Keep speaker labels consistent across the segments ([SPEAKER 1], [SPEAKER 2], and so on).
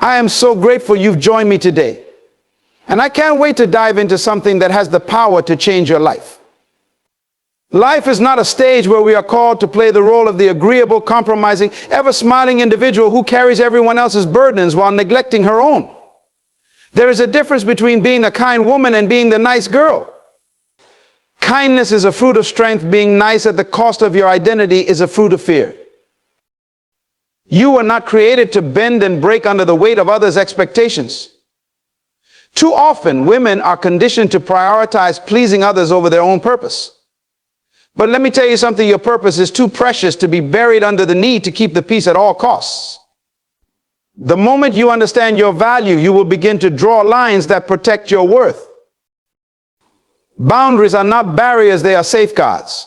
[SPEAKER 1] I am so grateful you've joined me today. And I can't wait to dive into something that has the power to change your life. Life is not a stage where we are called to play the role of the agreeable, compromising, ever-smiling individual who carries everyone else's burdens while neglecting her own. There is a difference between being a kind woman and being the nice girl. Kindness is a fruit of strength. Being nice at the cost of your identity is a fruit of fear. You were not created to bend and break under the weight of others' expectations. Too often, women are conditioned to prioritize pleasing others over their own purpose. But let me tell you something, your purpose is too precious to be buried under the need to keep the peace at all costs. The moment you understand your value, you will begin to draw lines that protect your worth. Boundaries are not barriers, they are safeguards.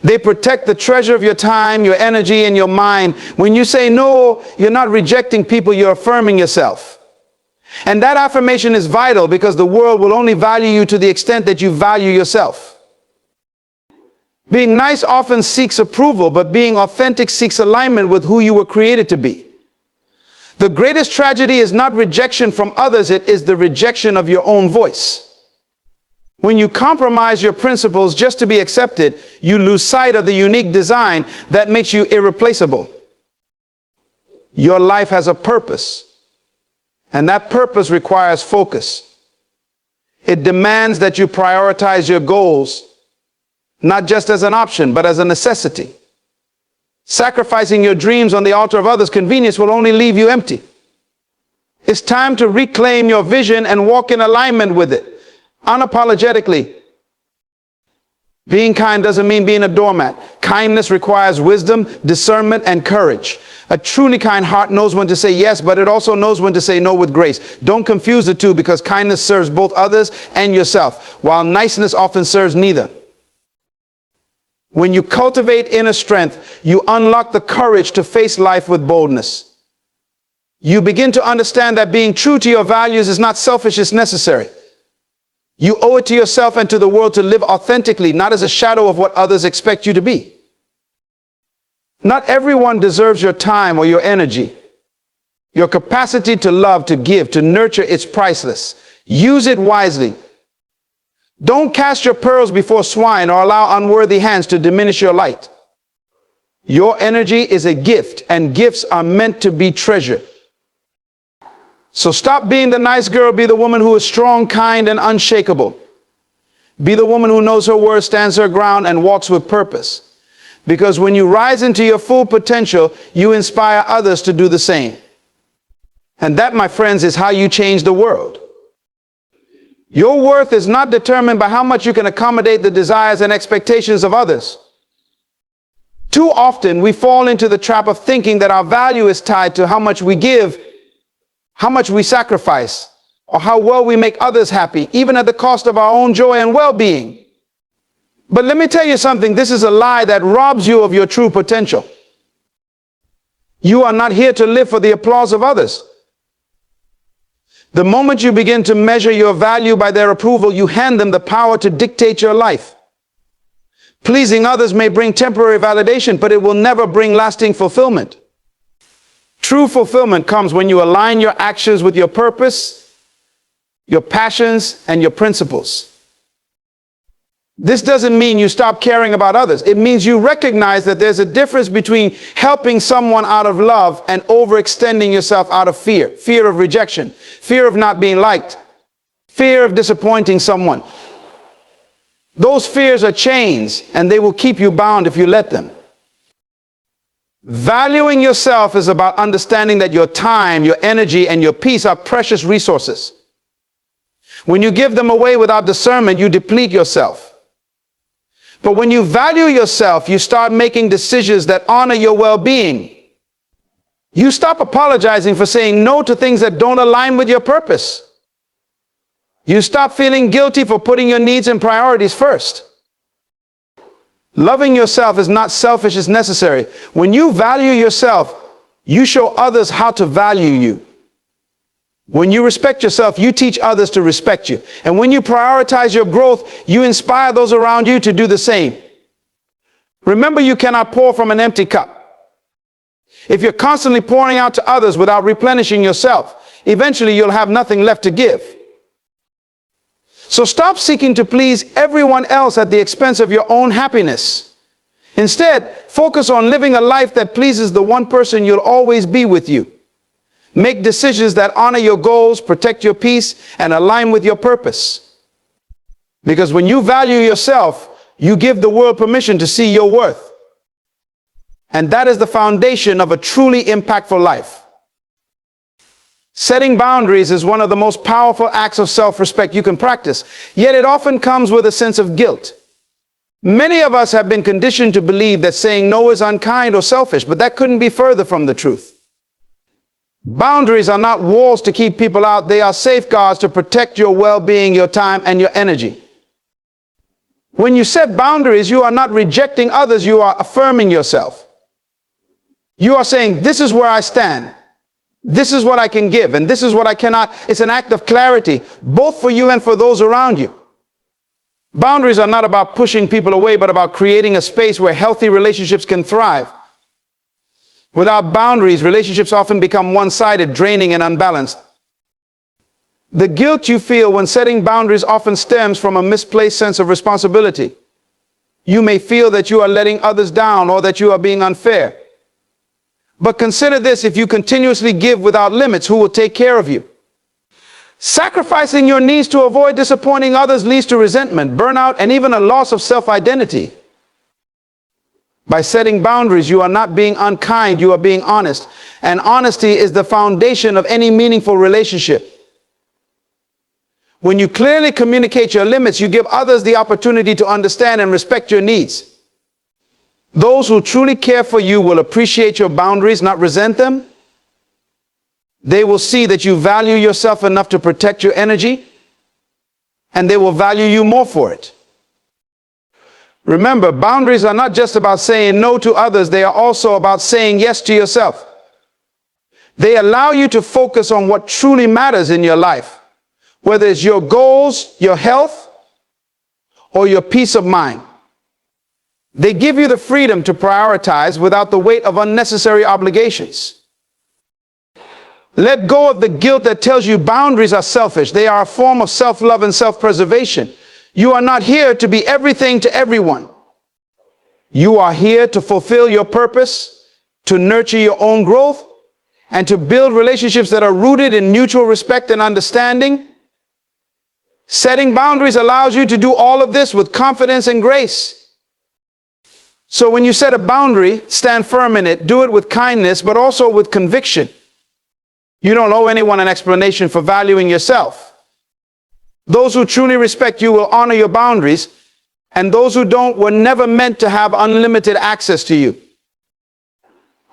[SPEAKER 1] They protect the treasure of your time, your energy, and your mind. When you say no, you're not rejecting people, you're affirming yourself. And that affirmation is vital because the world will only value you to the extent that you value yourself. Being nice often seeks approval, but being authentic seeks alignment with who you were created to be. The greatest tragedy is not rejection from others, it is the rejection of your own voice. When you compromise your principles just to be accepted, you lose sight of the unique design that makes you irreplaceable. Your life has a purpose, and that purpose requires focus. It demands that you prioritize your goals, not just as an option, but as a necessity. Sacrificing your dreams on the altar of others' convenience will only leave you empty. It's time to reclaim your vision and walk in alignment with it, unapologetically. Being kind doesn't mean being a doormat. Kindness requires wisdom, discernment, and courage. A truly kind heart knows when to say yes, but it also knows when to say no with grace. Don't confuse the two, because kindness serves both others and yourself, while niceness often serves neither. When you cultivate inner strength, you unlock the courage to face life with boldness. You begin to understand that being true to your values is not selfish, it's necessary. You owe it to yourself and to the world to live authentically, not as a shadow of what others expect you to be. Not everyone deserves your time or your energy. Your capacity to love, to give, to nurture is priceless. Use it wisely. Don't cast your pearls before swine or allow unworthy hands to diminish your light. Your energy is a gift, and gifts are meant to be treasured. So stop being the nice girl, be the woman who is strong, kind, and unshakable. Be the woman who knows her worth, stands her ground, and walks with purpose. Because when you rise into your full potential, you inspire others to do the same. And that, my friends, is how you change the world. Your worth is not determined by how much you can accommodate the desires and expectations of others. Too often, we fall into the trap of thinking that our value is tied to how much we give, how much we sacrifice, or how well we make others happy, even at the cost of our own joy and well-being. But let me tell you something, this is a lie that robs you of your true potential. You are not here to live for the applause of others. The moment you begin to measure your value by their approval, you hand them the power to dictate your life. Pleasing others may bring temporary validation, but it will never bring lasting fulfillment. True fulfillment comes when you align your actions with your purpose, your passions, and your principles. This doesn't mean you stop caring about others. It means you recognize that there's a difference between helping someone out of love and overextending yourself out of fear. Fear of rejection, fear of not being liked, fear of disappointing someone. Those fears are chains, and they will keep you bound if you let them. Valuing yourself is about understanding that your time, your energy, and your peace are precious resources. When you give them away without discernment, you deplete yourself. But when you value yourself, you start making decisions that honor your well-being. You stop apologizing for saying no to things that don't align with your purpose. You stop feeling guilty for putting your needs and priorities first. Loving yourself is not selfish, it's necessary. When you value yourself, you show others how to value you. When you respect yourself, you teach others to respect you. And when you prioritize your growth, you inspire those around you to do the same. Remember, you cannot pour from an empty cup. If you're constantly pouring out to others without replenishing yourself, eventually you'll have nothing left to give. So stop seeking to please everyone else at the expense of your own happiness. Instead, focus on living a life that pleases the one person you'll always be with you. Make decisions that honor your goals, protect your peace, and align with your purpose. Because when you value yourself, you give the world permission to see your worth. And that is the foundation of a truly impactful life. Setting boundaries is one of the most powerful acts of self-respect you can practice, yet it often comes with a sense of guilt. Many of us have been conditioned to believe that saying no is unkind or selfish, but that couldn't be further from the truth. Boundaries are not walls to keep people out. They are safeguards to protect your well-being, your time, and your energy. When you set boundaries, you are not rejecting others, you are affirming yourself. You are saying, this is where I stand. This is what I can give, and this is what I cannot. It's an act of clarity, both for you and for those around you. Boundaries are not about pushing people away, but about creating a space where healthy relationships can thrive. Without boundaries, relationships often become one-sided, draining, and unbalanced. The guilt you feel when setting boundaries often stems from a misplaced sense of responsibility. You may feel that you are letting others down or that you are being unfair. But consider this: if you continuously give without limits, who will take care of you? Sacrificing your needs to avoid disappointing others leads to resentment, burnout, and even a loss of self-identity. By setting boundaries, you are not being unkind, you are being honest. And honesty is the foundation of any meaningful relationship. When you clearly communicate your limits, you give others the opportunity to understand and respect your needs. Those who truly care for you will appreciate your boundaries, not resent them. They will see that you value yourself enough to protect your energy, and they will value you more for it. Remember, boundaries are not just about saying no to others, they are also about saying yes to yourself. They allow you to focus on what truly matters in your life, whether it's your goals, your health, or your peace of mind. They give you the freedom to prioritize without the weight of unnecessary obligations. Let go of the guilt that tells you boundaries are selfish. They are a form of self-love and self-preservation. You are not here to be everything to everyone. You are here to fulfill your purpose, to nurture your own growth, and to build relationships that are rooted in mutual respect and understanding. Setting boundaries allows you to do all of this with confidence and grace. So when you set a boundary, stand firm in it. Do it with kindness, but also with conviction. You don't owe anyone an explanation for valuing yourself. Those who truly respect you will honor your boundaries, and those who don't were never meant to have unlimited access to you.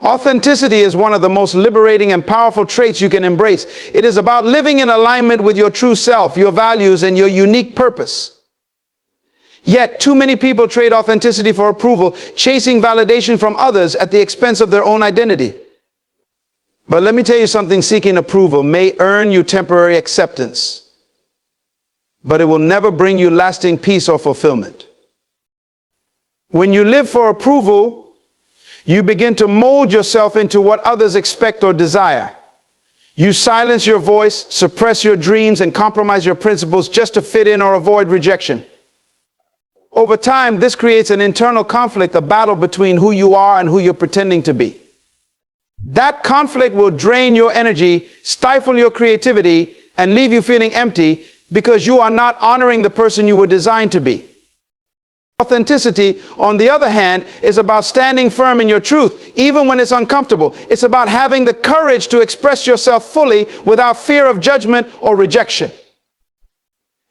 [SPEAKER 1] Authenticity is one of the most liberating and powerful traits you can embrace. It is about living in alignment with your true self, your values, and your unique purpose. Yet, too many people trade authenticity for approval, chasing validation from others at the expense of their own identity. But let me tell you something: seeking approval may earn you temporary acceptance, but it will never bring you lasting peace or fulfillment. When you live for approval, you begin to mold yourself into what others expect or desire. You silence your voice, suppress your dreams, and compromise your principles just to fit in or avoid rejection. Over time, this creates an internal conflict, a battle between who you are and who you're pretending to be. That conflict will drain your energy, stifle your creativity, and leave you feeling empty because you are not honoring the person you were designed to be. Authenticity, on the other hand, is about standing firm in your truth, even when it's uncomfortable. It's about having the courage to express yourself fully without fear of judgment or rejection.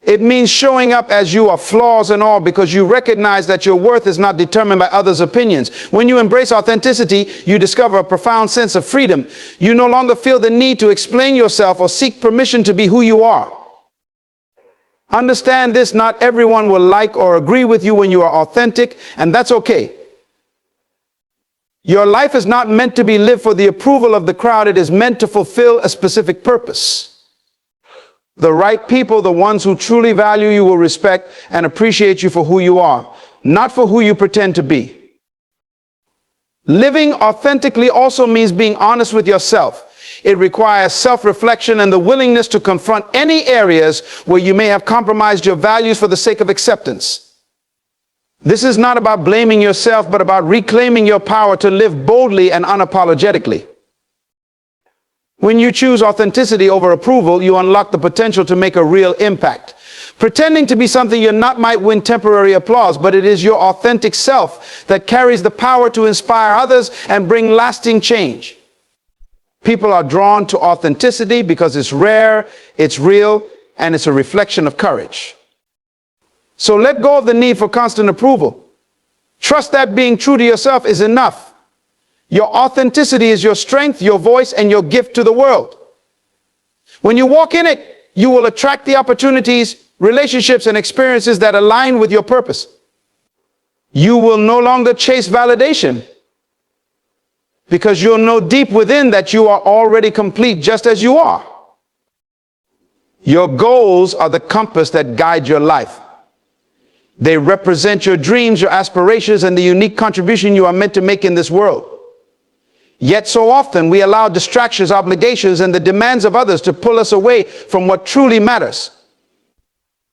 [SPEAKER 1] It means showing up as you are, flaws and all, because you recognize that your worth is not determined by others' opinions. When you embrace authenticity, you discover a profound sense of freedom. You no longer feel the need to explain yourself or seek permission to be who you are. Understand this: not everyone will like or agree with you when you are authentic, and that's okay. Your life is not meant to be lived for the approval of the crowd. It is meant to fulfill a specific purpose. The right people, the ones who truly value you, will respect and appreciate you for who you are, not for who you pretend to be. Living authentically also means being honest with yourself. It requires self-reflection and the willingness to confront any areas where you may have compromised your values for the sake of acceptance. This is not about blaming yourself, but about reclaiming your power to live boldly and unapologetically. When you choose authenticity over approval, you unlock the potential to make a real impact. Pretending to be something you're not might win temporary applause, but it is your authentic self that carries the power to inspire others and bring lasting change. People are drawn to authenticity because it's rare, it's real, and it's a reflection of courage. So let go of the need for constant approval. Trust that being true to yourself is enough. Your authenticity is your strength, your voice, and your gift to the world. When you walk in it, you will attract the opportunities, relationships, and experiences that align with your purpose. You will no longer chase validation, because you'll know deep within that you are already complete just as you are. Your goals are the compass that guide your life. They represent your dreams, your aspirations, and the unique contribution you are meant to make in this world. Yet so often we allow distractions, obligations, and the demands of others to pull us away from what truly matters.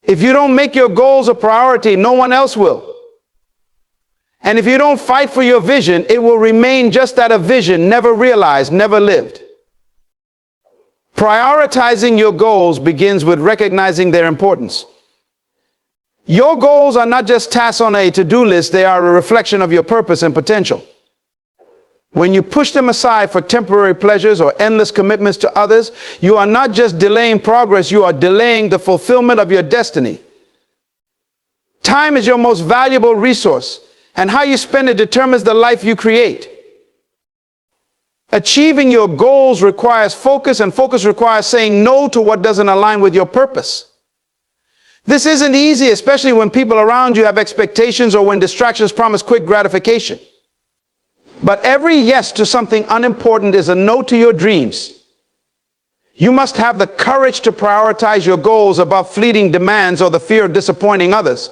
[SPEAKER 1] If you don't make your goals a priority, no one else will. And if you don't fight for your vision, it will remain just that, a vision, never realized, never lived. Prioritizing your goals begins with recognizing their importance. Your goals are not just tasks on a to-do list, they are a reflection of your purpose and potential. When you push them aside for temporary pleasures or endless commitments to others, you are not just delaying progress, you are delaying the fulfillment of your destiny. Time is your most valuable resource, and how you spend it determines the life you create. Achieving your goals requires focus, and focus requires saying no to what doesn't align with your purpose. This isn't easy, especially when people around you have expectations or when distractions promise quick gratification. But every yes to something unimportant is a no to your dreams. You must have the courage to prioritize your goals above fleeting demands or the fear of disappointing others.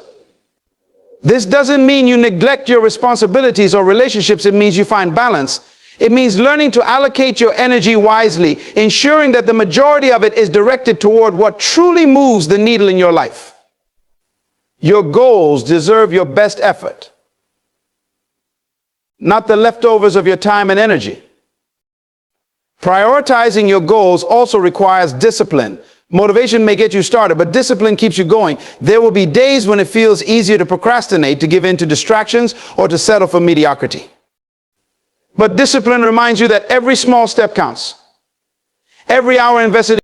[SPEAKER 1] This doesn't mean you neglect your responsibilities or relationships. It means you find balance. It means learning to allocate your energy wisely, ensuring that the majority of it is directed toward what truly moves the needle in your life. Your goals deserve your best effort, not the leftovers of your time and energy. Prioritizing your goals also requires discipline. Motivation may get you started, but discipline keeps you going. There will be days when it feels easier to procrastinate, to give in to distractions, or to settle for mediocrity. But discipline reminds you that every small step counts. Every hour invested